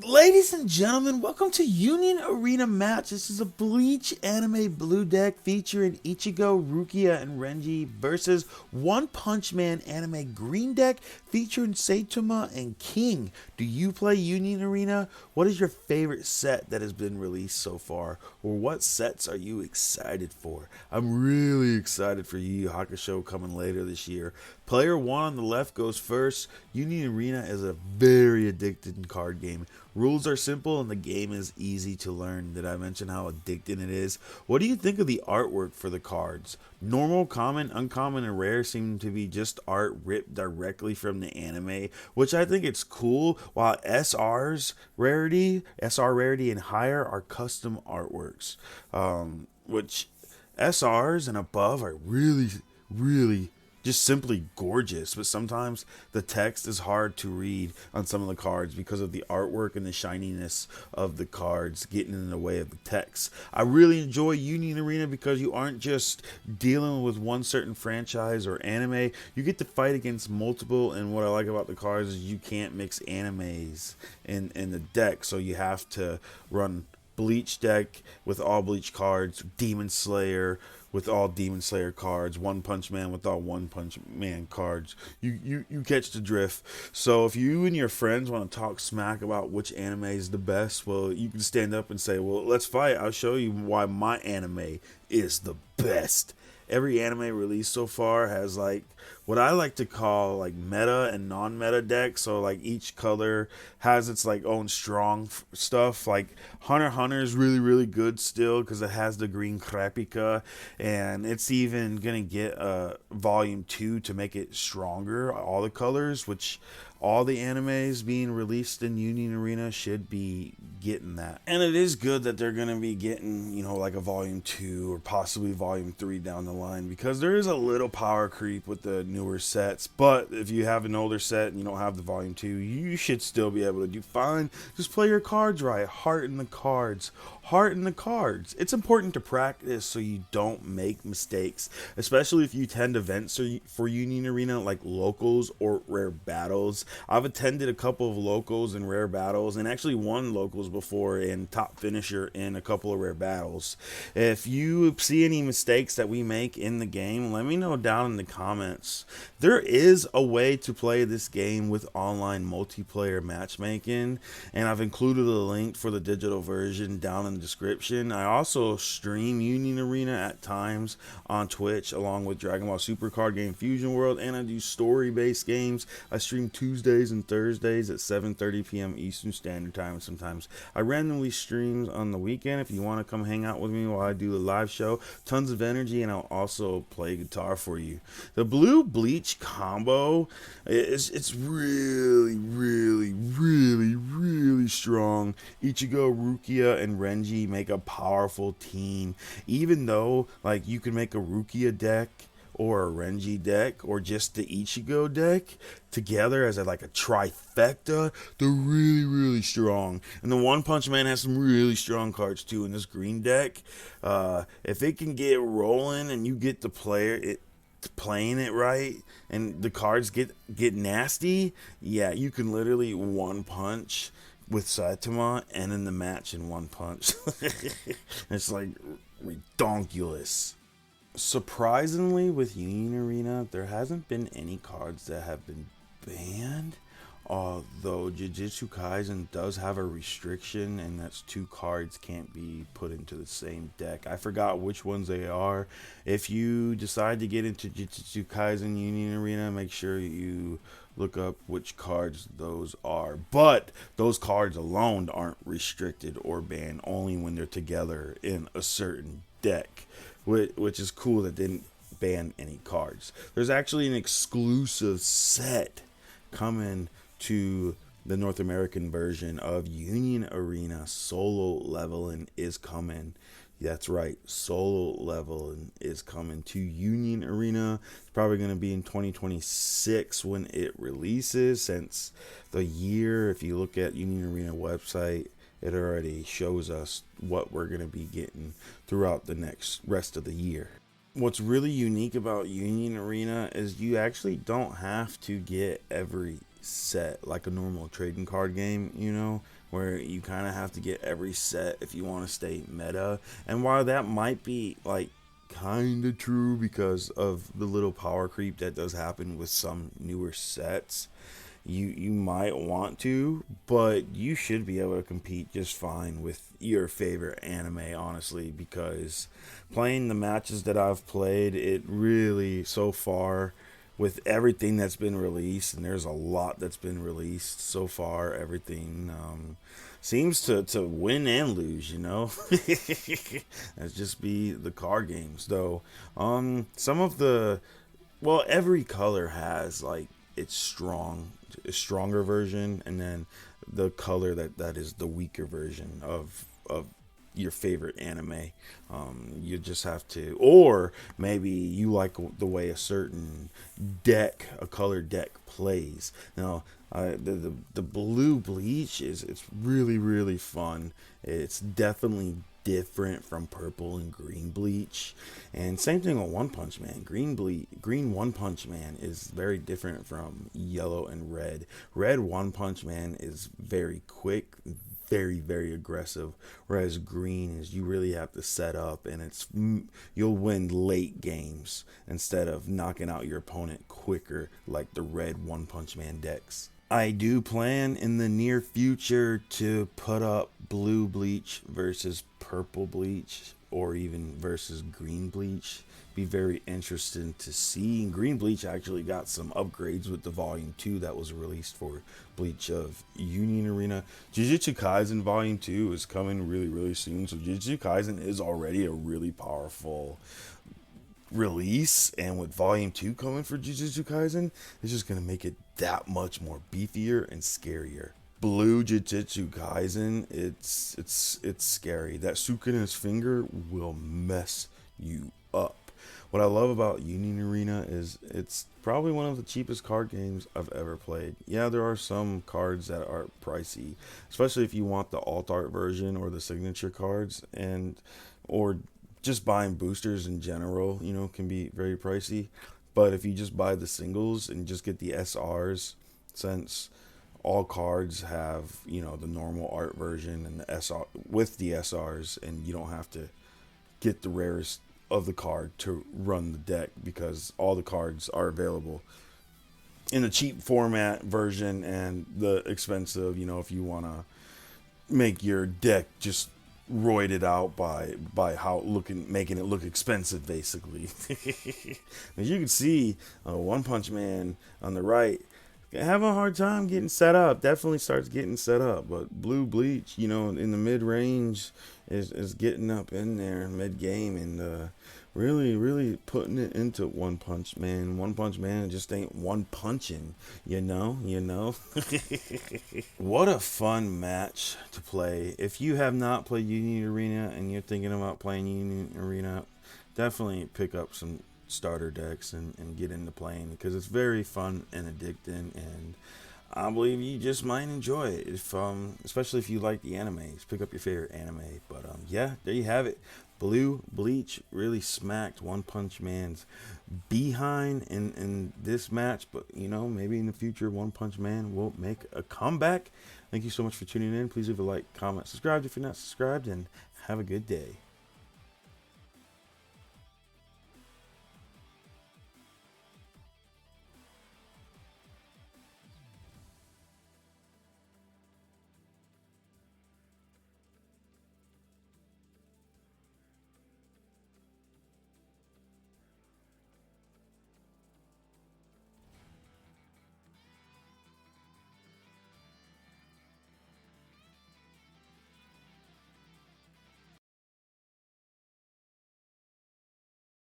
Ladies and gentlemen, welcome to Union Arena Match. This is a Bleach anime blue deck featuring Ichigo, Rukia, and Renji versus One Punch Man anime green deck featuring Saitama and King. Do you play Union Arena? What is your favorite set that has been released so far? Or what sets are you excited for? I'm really excited for Yu Yu Hakusho coming later this year. Player 1 on the left goes first. Union Arena is a very addicting card game. Rules are simple and the game is easy to learn. Did I mention how addicting it is? What do you think of the artwork for the cards? Normal, common, uncommon, and rare seem to be just art ripped directly from the anime, which I think it's cool, while SR rarity and higher are custom artworks. Which SRs and above are really just simply gorgeous, but sometimes the text is hard to read on some of the cards because of the artwork and the shininess of the cards getting in the way of the text. I really enjoy Union Arena because you aren't just dealing with one certain franchise or anime. You get to fight against multiple, and what I like about the cards is you can't mix animes in the deck, so you have to run Bleach deck with all Bleach cards, Demon Slayer with all Demon Slayer cards, One Punch Man with all One Punch Man cards. You catch the drift. So if you and your friends want to talk smack about which anime is the best, well, you can stand up and say, well, let's fight. I'll show you why my anime is the best. Every anime released so far has like what I like to call like meta and non-meta decks. So like each color has its like own strong stuff. Like Hunter x Hunter is really good still because it has the green Krapika, and it's even gonna get a volume 2 to make it stronger. All the colors, which all the animes being released in Union Arena should be getting that. And it is good that they're going to be getting, like a volume 2 or possibly volume 3 down the line, because there is a little power creep with the newer sets. But if you have an older set and you don't have the volume 2, you should still be able to do fine. Just play your cards right. Heart in the cards. Heart in the cards. It's important to practice so you don't make mistakes, especially if you attend events for Union Arena like locals or rare battles. I've attended a couple of locals and rare battles, and actually won locals before and top finisher in a couple of rare battles. If you see any mistakes that we make in the game, let me know down in the comments. There is a way to play this game with online multiplayer matchmaking, and I've included a link for the digital version down in the description. I also stream Union Arena at times on Twitch along with Dragon Ball Super Card Game Fusion World, and I do story-based games. I stream Tuesdays and Thursdays at 7:30 p.m. Eastern Standard Time. Sometimes I randomly stream on the weekend if you want to come hang out with me while I do a live show. Tons of energy, and I'll also play guitar for you. The blue Bleach combo it's really strong. Ichigo, Rukia, and Renji make a powerful team. Even though like you can make a Rukia deck or a Renji deck or just the Ichigo deck together as a trifecta, they're really strong. And the One Punch Man has some really strong cards too in this green deck. If it can get rolling and you get the playing it right and the cards get nasty, yeah, you can literally one punch with Saitama and in the match in one punch. It's like redonkulous. Surprisingly, with Union Arena, there hasn't been any cards that have been banned. Although Jujutsu Kaisen does have a restriction, and that's 2 cards can't be put into the same deck. I forgot which ones they are. If you decide to get into Jujutsu Kaisen Union Arena, make sure you look up which cards those are. But those cards alone aren't restricted or banned, only when they're together in a certain deck, which is cool that they didn't ban any cards. There's actually an exclusive set coming to the North American version of Union Arena. Solo leveling is coming. That's right, solo leveling is coming to Union Arena. It's probably going to be in 2026 when it releases, since the year, if you look at Union Arena website, it already shows us what we're going to be getting throughout the next rest of the year. What's really unique about Union Arena is you actually don't have to get every set like a normal trading card game, where you kind of have to get every set if you want to stay meta. And while that might be like kind of true because of the little power creep that does happen with some newer sets, you might want to, but you should be able to compete just fine with your favorite anime, honestly, because playing the matches that I've played, it really so far with everything that's been released, and there's a lot that's been released so far, everything seems to win and lose, you know. That's just be the card games, though. Some of the, well, every color has like its a stronger version, and then the color that is the weaker version of your favorite anime. You just have to, or maybe you like the way a certain a color deck plays. Now, the blue Bleach it's really fun. It's definitely different from purple and green Bleach, and same thing with One Punch Man. Green One Punch Man is very different from yellow and red. Red One Punch Man is very quick, very aggressive, whereas green is you really have to set up, and you'll win late games instead of knocking out your opponent quicker like the red One Punch Man decks. I do plan in the near future to put up blue Bleach versus purple Bleach, or even versus green Bleach. Be very interesting to see. Green Bleach actually got some upgrades with the Volume 2 that was released for Bleach of Union Arena. Jujutsu Kaisen Volume 2 is coming really soon, so Jujutsu Kaisen is already a really powerful release, and with Volume 2 coming for Jujutsu Kaisen, it's just going to make it that much more beefier and scarier. Blue Jujutsu Kaisen, it's scary. That Sukuna's finger will mess you up. What I love about Union Arena is it's probably one of the cheapest card games I've ever played. Yeah, there are some cards that are pricey, especially if you want the alt art version or the signature cards, and or just buying boosters in general, you know, can be very pricey. But if you just buy the singles and just get the SRs, since all cards have, you know, the normal art version and the SR with the SRs, and you don't have to get the rarest of the card to run the deck, because all the cards are available in the cheap format version and the expensive, you know, if you want to make your deck just roided out by how making it look expensive, basically. As you can see, One Punch Man on the right having a hard time getting set up. Definitely starts getting set up, but blue Bleach, you know, in the mid range is getting up in there mid game, and really putting it into One Punch Man. One Punch Man just ain't one punching, you know. What a fun match to play. If you have not played Union Arena and you're thinking about playing Union Arena, definitely pick up some starter decks and get into playing, because it's very fun and addicting, and I believe you just might enjoy it, if especially if you like the animes. Pick up your favorite anime. But yeah, there you have it. Blue Bleach really smacked One Punch Man's behind in this match, but you know, maybe in the future One Punch Man will make a comeback. Thank you so much for tuning in. Please leave a like, comment, subscribe if you're not subscribed, and have a good day.